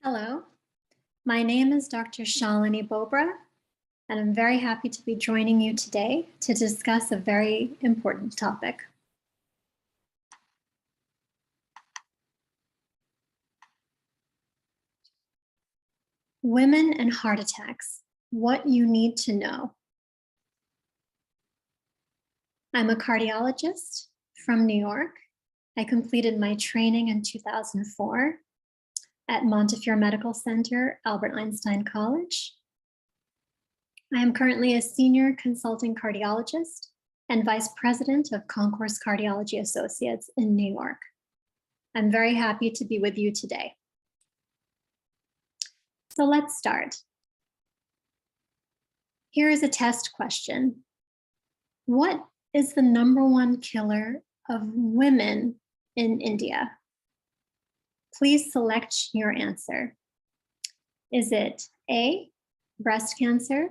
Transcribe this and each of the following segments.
Hello, my name is Dr. Shalini Bobra, and I'm very happy to be joining you today to discuss a very important topic. Women and heart attacks, what you need to know. I'm a cardiologist from New York. I completed my training in 2004 at Montefiore Medical Center, Albert Einstein College. I am currently a senior consulting cardiologist and vice president of Concourse Cardiology Associates in New York. I'm very happy to be with you today. So let's start. Here is a test question. What is the #1 killer of women in India? Please select your answer. Is it A, breast cancer,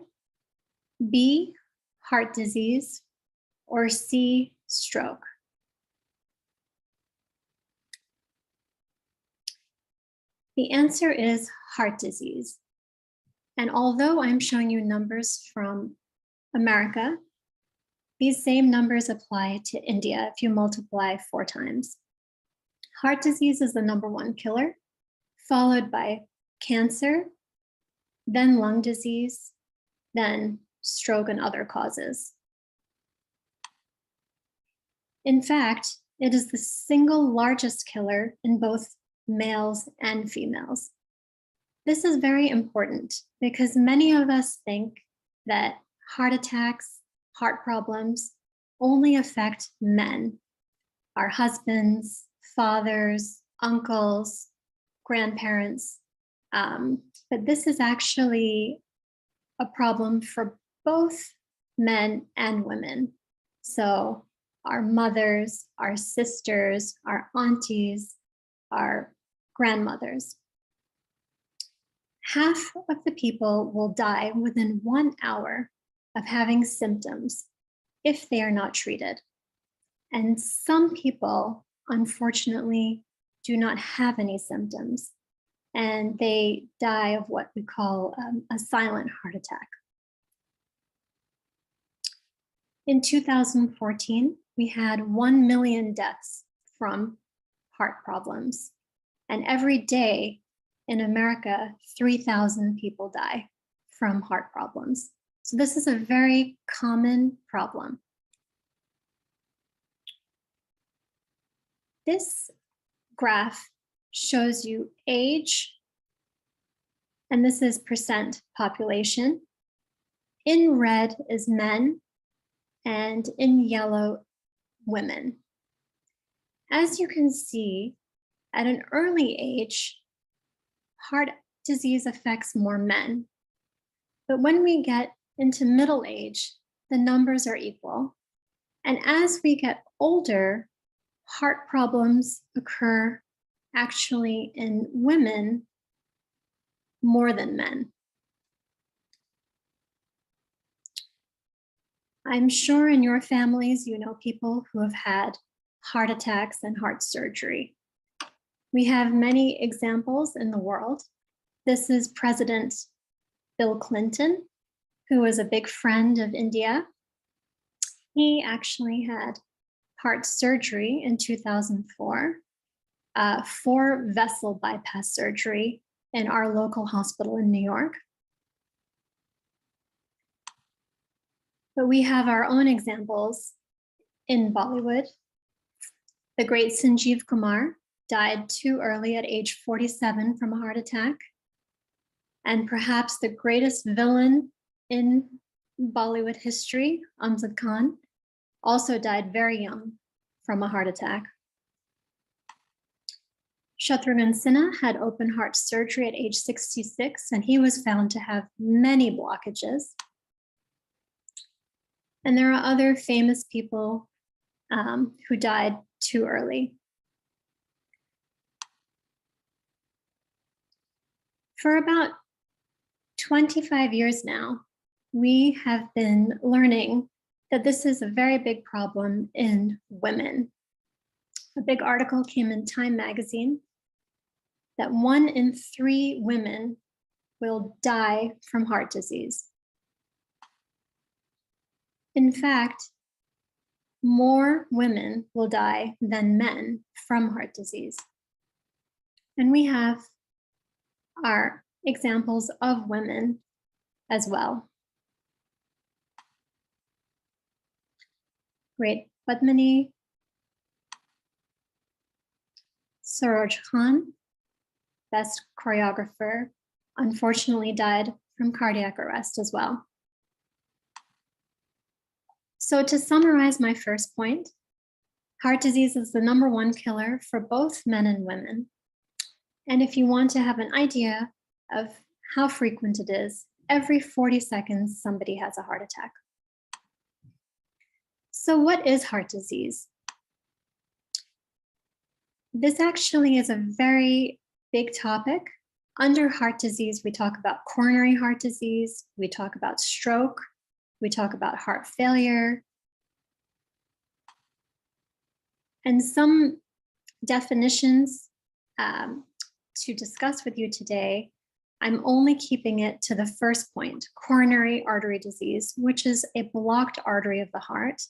B, heart disease, or C, stroke? The answer is heart disease. And although I'm showing you numbers from America, these same numbers apply to India if you multiply 4 times. Heart disease is the #1 killer, followed by cancer, then lung disease, then stroke and other causes. In fact, it is the single largest killer in both males and females. This is very important because many of us think that heart attacks, heart problems only affect men, our husbands, fathers, uncles, grandparents. But this is actually a problem for both men and women. So our mothers, our sisters, our aunties, our grandmothers. Half of the people will die within 1 hour of having symptoms if they are not treated. And some people, unfortunately, do not have any symptoms, and they die of what we call a silent heart attack. In 2014, we had 1 million deaths from heart problems. And every day in America, 3,000 people die from heart problems. So this is a very common problem. This graph shows you age, and this is percent population. In red is men, and in yellow, women. As you can see, at an early age, heart disease affects more men. But when we get into middle age, the numbers are equal. And as we get older, heart problems occur actually in women more than men. I'm sure in your families, you know people who have had heart attacks and heart surgery. We have many examples in the world. This is President Bill Clinton, who was a big friend of India. He actually had heart surgery in 2004 for vessel bypass surgery in our local hospital in New York. But we have our own examples in Bollywood. The great Sanjeev Kumar died too early at age 47 from a heart attack. And perhaps the greatest villain in Bollywood history, Amjad Khan, also died very young from a heart attack. Shatrughan Sinha had open heart surgery at age 66, and he was found to have many blockages. And there are other famous people who died too early. For about 25 years now, we have been learning that this is a very big problem in women. A big article came in Time magazine that 1 in 3 women will die from heart disease. In fact, more women will die than men from heart disease. And we have our examples of women as well. Great Padmini, Saroj Khan, best choreographer, unfortunately died from cardiac arrest as well. So to summarize my first point, heart disease is the #1 killer for both men and women. And if you want to have an idea of how frequent it is, every 40 seconds, somebody has a heart attack. So what is heart disease? This actually is a very big topic. Under heart disease, we talk about coronary heart disease, we talk about stroke, we talk about heart failure. And some definitions to discuss with you today, I'm only keeping it to the first point, coronary artery disease, which is a blocked artery of the heart.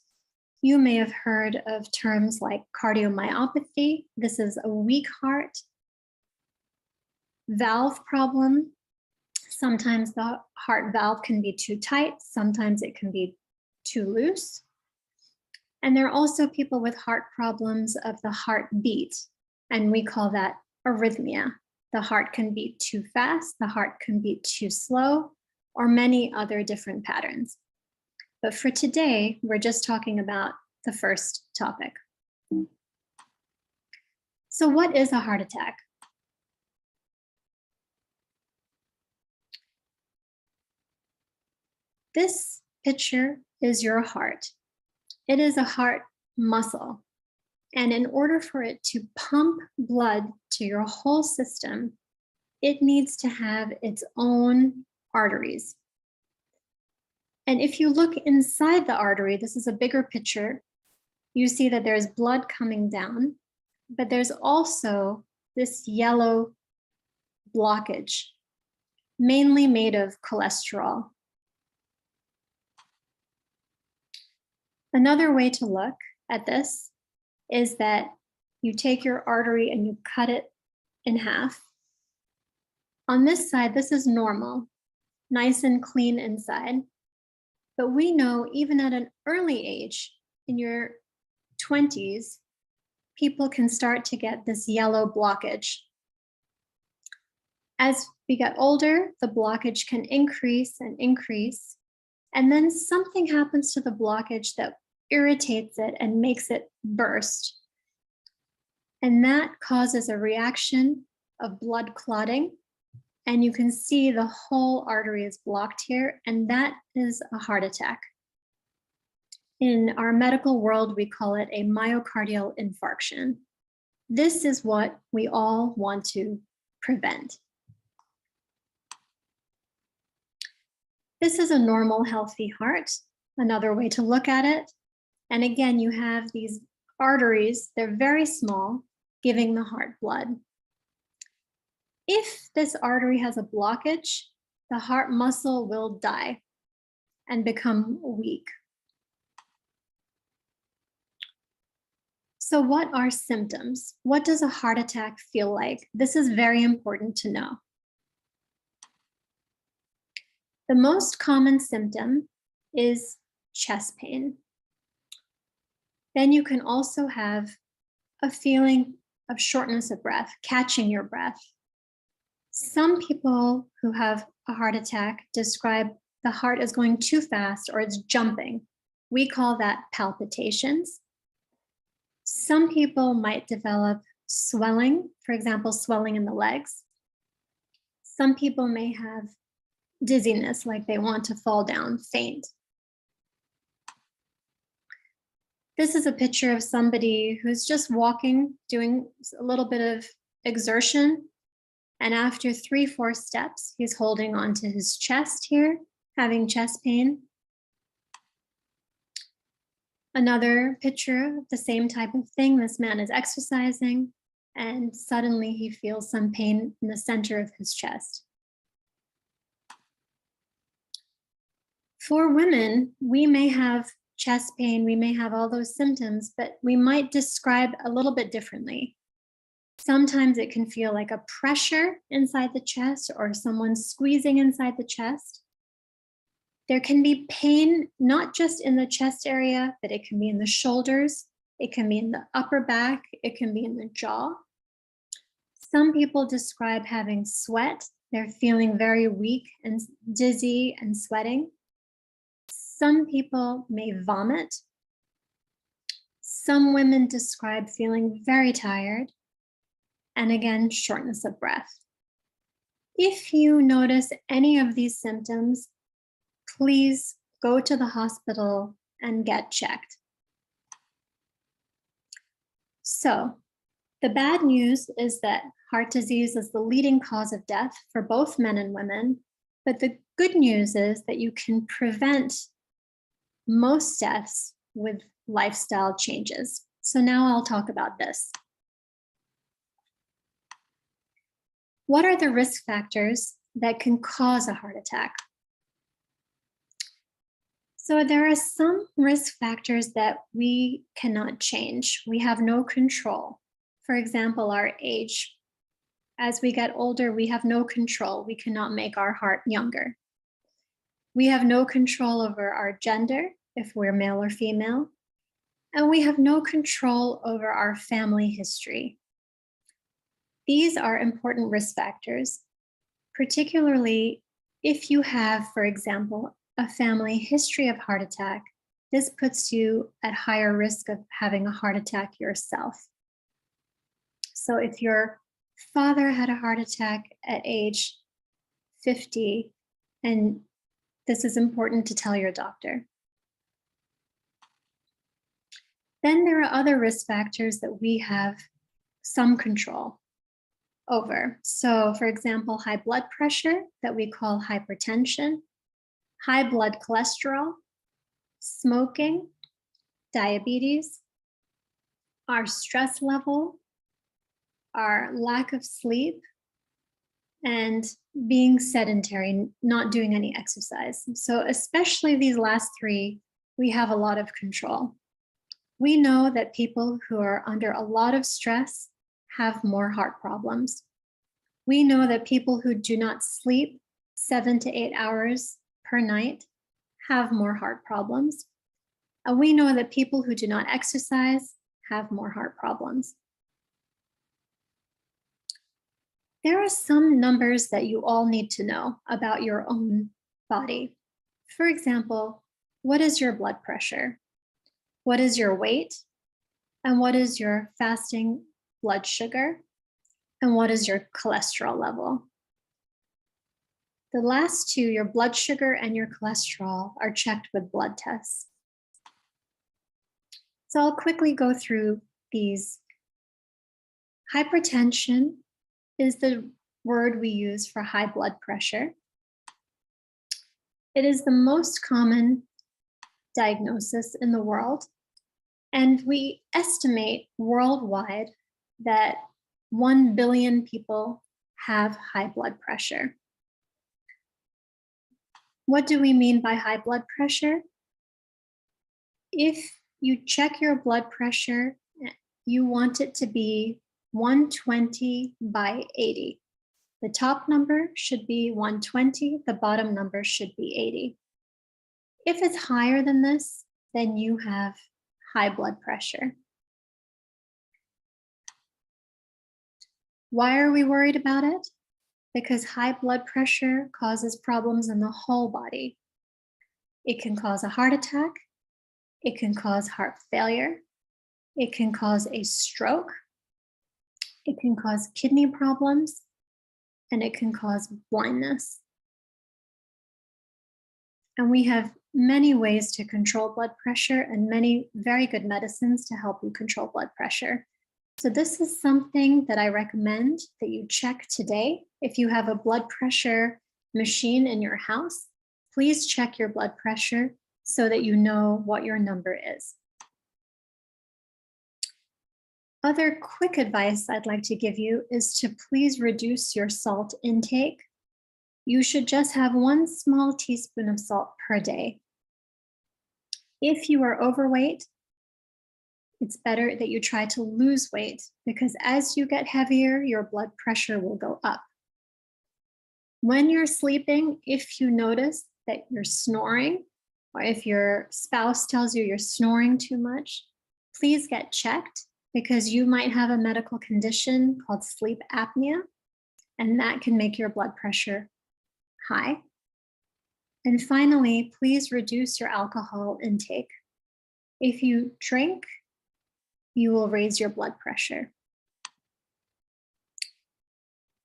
You may have heard of terms like cardiomyopathy. This is a weak heart. Valve problem. Sometimes the heart valve can be too tight. Sometimes it can be too loose. And there are also people with heart problems of the heartbeat, and we call that arrhythmia. The heart can beat too fast, the heart can beat too slow, or many other different patterns. But for today, we're just talking about the first topic. So what is a heart attack? This picture is your heart. It is a heart muscle. And in order for it to pump blood to your whole system, it needs to have its own arteries. And if you look inside the artery, this is a bigger picture, you see that there's blood coming down, but there's also this yellow blockage, mainly made of cholesterol. Another way to look at this is that you take your artery and you cut it in half. On this side, this is normal, nice and clean inside. But we know even at an early age, in your 20s, people can start to get this yellow blockage. As we get older, the blockage can increase and increase. And then something happens to the blockage that irritates it and makes it burst. And that causes a reaction of blood clotting. And you can see the whole artery is blocked here, and that is a heart attack. In our medical world, we call it a myocardial infarction. This is what we all want to prevent. This is a normal, healthy heart, another way to look at it. And again, you have these arteries, they're very small, giving the heart blood. If this artery has a blockage, the heart muscle will die and become weak. So what are symptoms? What does a heart attack feel like? This is very important to know. The most common symptom is chest pain. Then you can also have a feeling of shortness of breath, catching your breath. Some people who have a heart attack describe the heart as going too fast or it's jumping. We call that palpitations. Some people might develop swelling, for example, swelling in the legs. Some people may have dizziness, like they want to fall down, faint. This is a picture of somebody who's just walking, doing a little bit of exertion. And after 3-4 steps, he's holding onto his chest here, having chest pain. Another picture of the same type of thing. This man is exercising. and suddenly he feels some pain in the center of his chest. For women, we may have chest pain, we may have all those symptoms, but we might describe a little bit differently. Sometimes it can feel like a pressure inside the chest or someone squeezing inside the chest. There can be pain, not just in the chest area, but it can be in the shoulders, it can be in the upper back, it can be in the jaw. Some people describe having sweat. They're feeling very weak and dizzy and sweating. Some people may vomit. Some women describe feeling very tired. And again, shortness of breath. If you notice any of these symptoms, please go to the hospital and get checked. So, the bad news is that heart disease is the leading cause of death for both men and women. But the good news is that you can prevent most deaths with lifestyle changes. So now I'll talk about this. What are the risk factors that can cause a heart attack? So there are some risk factors that we cannot change. We have no control. For example, our age. As we get older, we have no control. We cannot make our heart younger. We have no control over our gender, if we're male or female. And we have no control over our family history. These are important risk factors, particularly if you have, for example, a family history of heart attack. This puts you at higher risk of having a heart attack yourself. So if your father had a heart attack at age 50, and this is important to tell your doctor. Then there are other risk factors that we have some control over. So for example, high blood pressure that we call hypertension, high blood cholesterol, smoking, diabetes, our stress level, our lack of sleep, and being sedentary, not doing any exercise. So especially these last three, we have a lot of control. We know that people who are under a lot of stress have more heart problems. We know that people who do not sleep 7 to 8 hours per night have more heart problems. And we know that people who do not exercise have more heart problems. There are some numbers that you all need to know about your own body. For example, what is your blood pressure? What is your weight? And what is your fasting blood sugar? And what is your cholesterol level? The last two, your blood sugar and your cholesterol, are checked with blood tests. So I'll quickly go through these. Hypertension is the word we use for high blood pressure. It is the most common diagnosis in the world. And we estimate worldwide that 1 billion people have high blood pressure. What do we mean by high blood pressure? If you check your blood pressure, you want it to be 120 by 80. The top number should be 120, the bottom number should be 80. If it's higher than this, then you have high blood pressure. Why are we worried about it? Because high blood pressure causes problems in the whole body. It can cause a heart attack, it can cause heart failure, it can cause a stroke, it can cause kidney problems, and it can cause blindness. And we have many ways to control blood pressure and many very good medicines to help you control blood pressure. So this is something that I recommend that you check today. If you have a blood pressure machine in your house, please check your blood pressure so that you know what your number is. Other quick advice I'd like to give you is to please reduce your salt intake. You should just have 1 small teaspoon of salt per day. If you are overweight, it's better that you try to lose weight because as you get heavier, your blood pressure will go up. When you're sleeping, if you notice that you're snoring, or if your spouse tells you you're snoring too much, please get checked because you might have a medical condition called sleep apnea, and that can make your blood pressure high. And finally, please reduce your alcohol intake. If you drink, you will raise your blood pressure.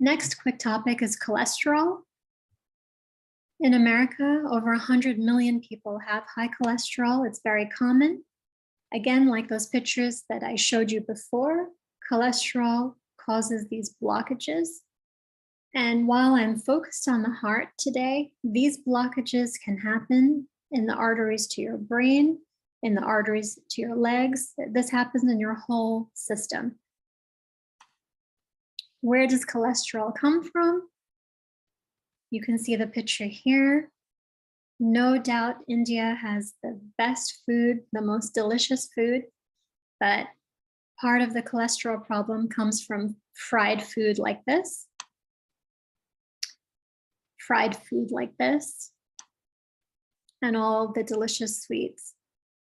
Next quick topic is cholesterol. In America, over 100 million people have high cholesterol. It's very common. Again, like those pictures that I showed you before, cholesterol causes these blockages. And while I'm focused on the heart today, these blockages can happen in the arteries to your brain, in the arteries to your legs. This happens in your whole system. Where does cholesterol come from? You can see the picture here. No doubt India has the best food, the most delicious food, but part of the cholesterol problem comes from fried food like this. And all the delicious sweets.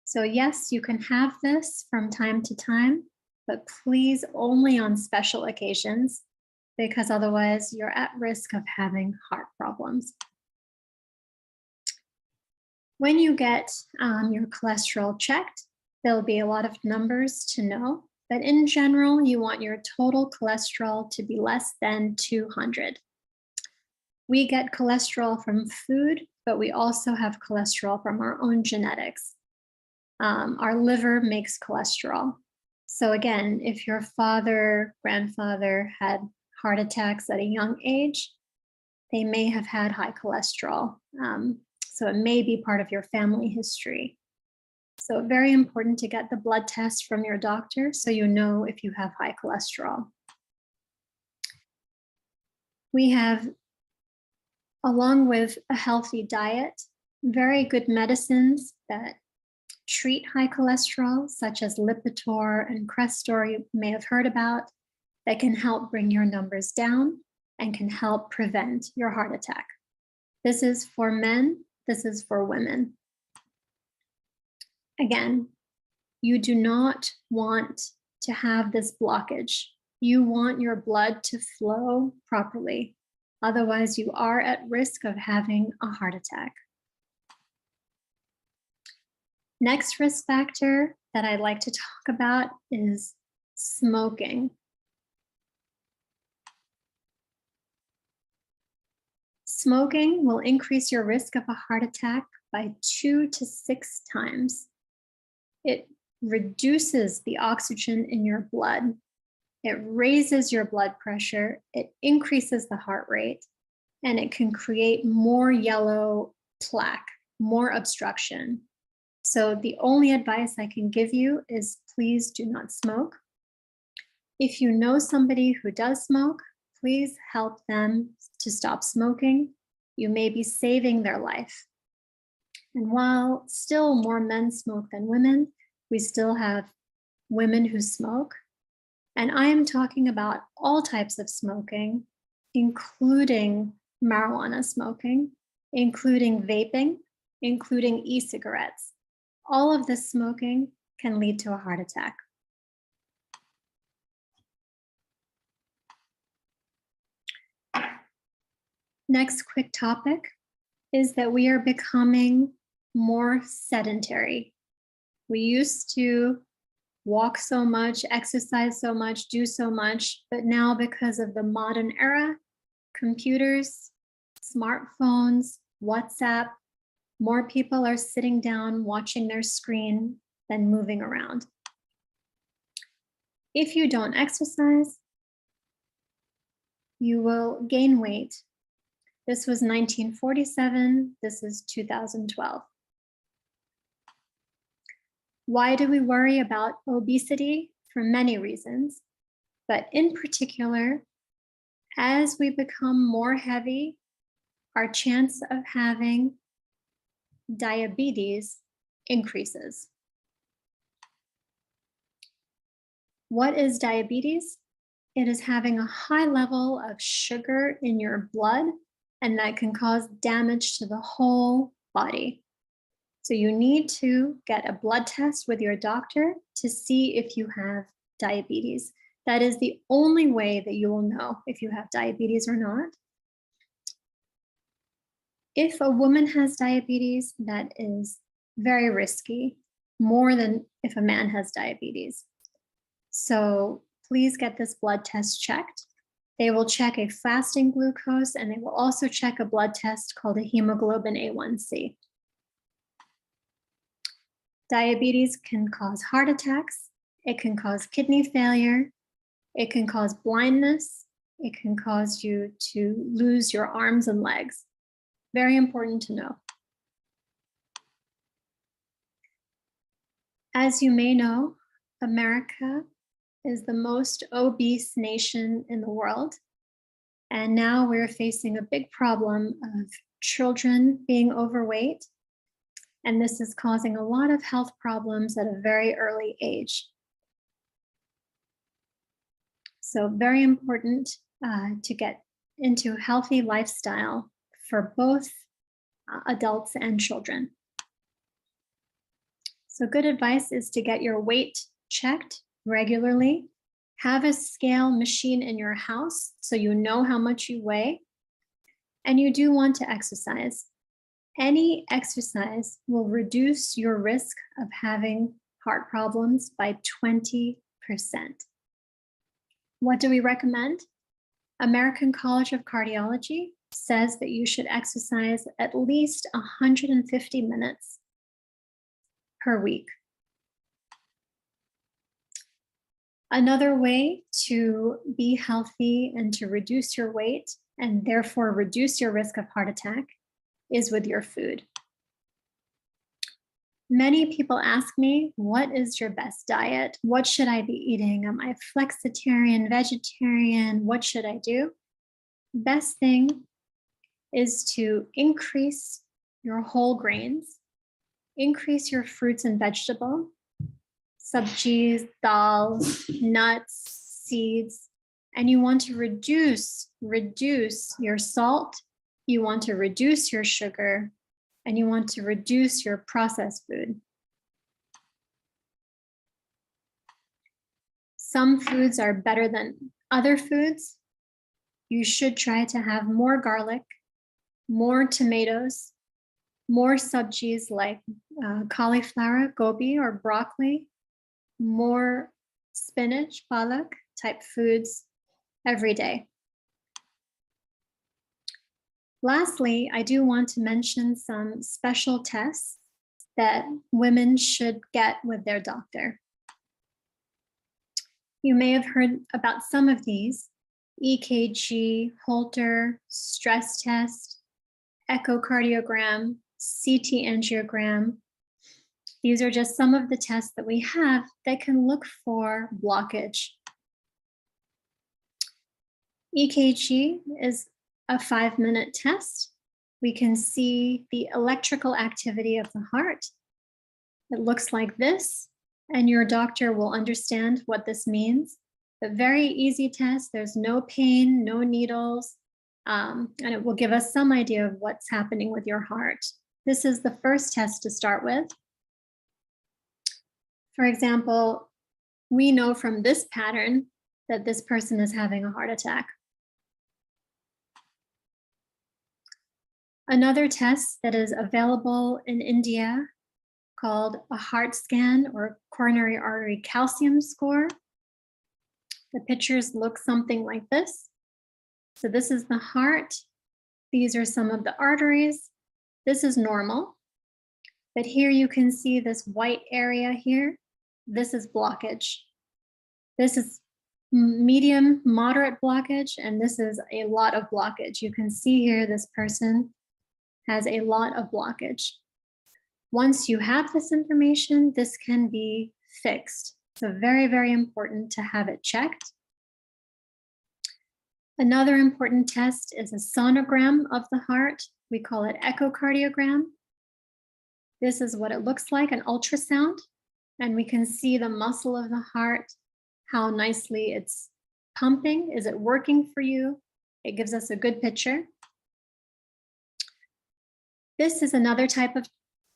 So yes, you can have this from time to time, but please only on special occasions because otherwise you're at risk of having heart problems. When you get your cholesterol checked, there'll be a lot of numbers to know, but in general, you want your total cholesterol to be less than 200. We get cholesterol from food, but we also have cholesterol from our own genetics. Our liver makes cholesterol. So again, if your father, grandfather had heart attacks at a young age, they may have had high cholesterol. So it may be part of your family history. So very important to get the blood test from your doctor so you know if you have high cholesterol. We have, along with a healthy diet, very good medicines that treat high cholesterol, such as Lipitor and Crestor, you may have heard about, that can help bring your numbers down and can help prevent your heart attack. This is for men, this is for women. Again, you do not want to have this blockage. You want your blood to flow properly. Otherwise, you are at risk of having a heart attack. Next risk factor that I'd like to talk about is smoking. Smoking will increase your risk of a heart attack by 2 to 6 times. It reduces the oxygen in your blood. It raises your blood pressure. It increases the heart rate, and it can create more yellow plaque, more obstruction. So the only advice I can give you is please do not smoke. If you know somebody who does smoke, please help them to stop smoking. You may be saving their life. And while still more men smoke than women, we still have women who smoke. And I am talking about all types of smoking, including marijuana smoking, including vaping, including e-cigarettes. All of this smoking can lead to a heart attack. Next quick topic is that we are becoming more sedentary. We used to walk so much, exercise so much, do so much, but now because of the modern era, computers, smartphones, WhatsApp, more people are sitting down watching their screen than moving around. If you don't exercise, you will gain weight. This was 1947, this is 2012. Why do we worry about obesity? for many reasons, but in particular, as we become more heavy, our chance of having diabetes increases. What is diabetes? It is having a high level of sugar in your blood, and that can cause damage to the whole body. So you need to get a blood test with your doctor to see if you have diabetes. That is the only way that you will know if you have diabetes or not. If a woman has diabetes, that is very risky, more than if a man has diabetes. So please get this blood test checked. They will check a fasting glucose, and they will also check a blood test called a hemoglobin A1C. Diabetes can cause heart attacks. It can cause kidney failure. It can cause blindness. It can cause you to lose your arms and legs. Very important to know. As you may know, America is the most obese nation in the world. And now we're facing a big problem of children being overweight. And this is causing a lot of health problems at a very early age. So very important to get into a healthy lifestyle for both adults and children. So good advice is to get your weight checked regularly. Have a scale machine in your house so you know how much you weigh. And you do want to exercise. Any exercise will reduce your risk of having heart problems by 20%. What do we recommend? American College of Cardiology says that you should exercise at least 150 minutes per week. Another way to be healthy and to reduce your weight and therefore reduce your risk of heart attack is with your food. Many people ask me, what is your best diet? What should I be eating? Am I flexitarian, vegetarian? What should I do? Best thing is to increase your whole grains, increase your fruits and vegetables, sabjis, dals, nuts, seeds, and you want to reduce your salt, you want to reduce your sugar, and you want to reduce your processed food. Some foods are better than other foods. You should try to have more garlic, more tomatoes, more sabjis like cauliflower, gobi, or broccoli, more spinach, palak type foods every day. Lastly, I do want to mention some special tests that women should get with their doctor. You may have heard about some of these: EKG, Holter, stress test, echocardiogram, CT angiogram. These are just some of the tests that we have that can look for blockage. EKG is a 5-minute test. We can see the electrical activity of the heart. It looks like this, and your doctor will understand what this means. A very easy test. There's no pain, no needles, and it will give us some idea of what's happening with your heart. This is the first test to start with. For example, we know from this pattern that this person is having a heart attack. Another test that is available in India called a heart scan or coronary artery calcium score. The pictures look something like this. So this is the heart. These are some of the arteries. This is normal. But here you can see this white area here. This is blockage. This is medium, moderate blockage, and this is a lot of blockage. You can see here this person has a lot of blockage. Once you have this information, this can be fixed. So very, very important to have it checked. Another important test is a sonogram of the heart. We call it echocardiogram. This is what it looks like, an ultrasound, and we can see the muscle of the heart, how nicely it's pumping. Is it working for you? It gives us a good picture. This is another type of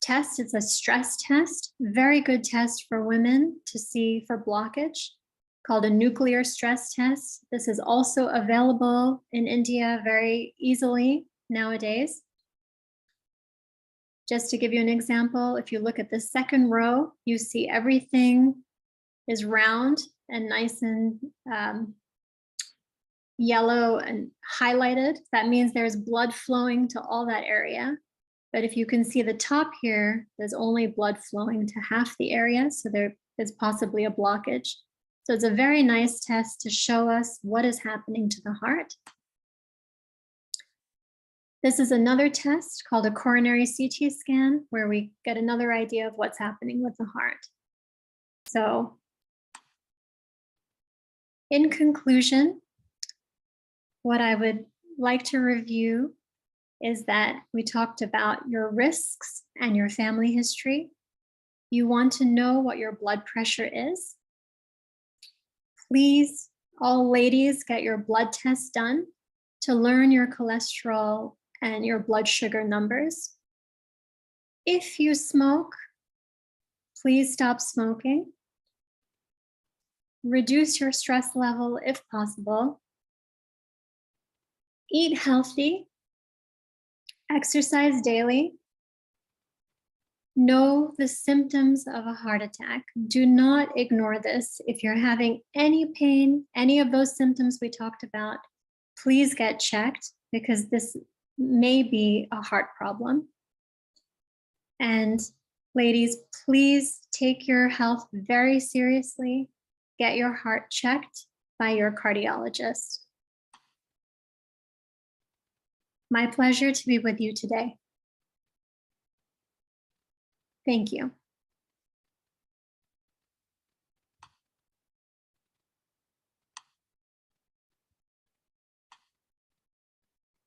test. It's a stress test, very good test for women to see for blockage, called a nuclear stress test. This is also available in India very easily nowadays. Just to give you an example, if you look at the second row, you see everything is round and nice and yellow and highlighted. That means there's blood flowing to all that area. But if you can see the top here, there's only blood flowing to half the area, so there is possibly a blockage. So it's a very nice test to show us what is happening to the heart. This is another test called a coronary CT scan, where we get another idea of what's happening with the heart. So in conclusion, what I would like to review is that we talked about your risks and your family history. You want to know what your blood pressure is. Please, all ladies, get your blood test done to learn your cholesterol and your blood sugar numbers. If you smoke, please stop smoking. Reduce your stress level if possible. Eat healthy. Exercise daily. Know the symptoms of a heart attack. Do not ignore this. If you're having any pain, any of those symptoms we talked about, please get checked, because this may be a heart problem. And ladies, please take your health very seriously. Get your heart checked by your cardiologist. My pleasure to be with you today. Thank you.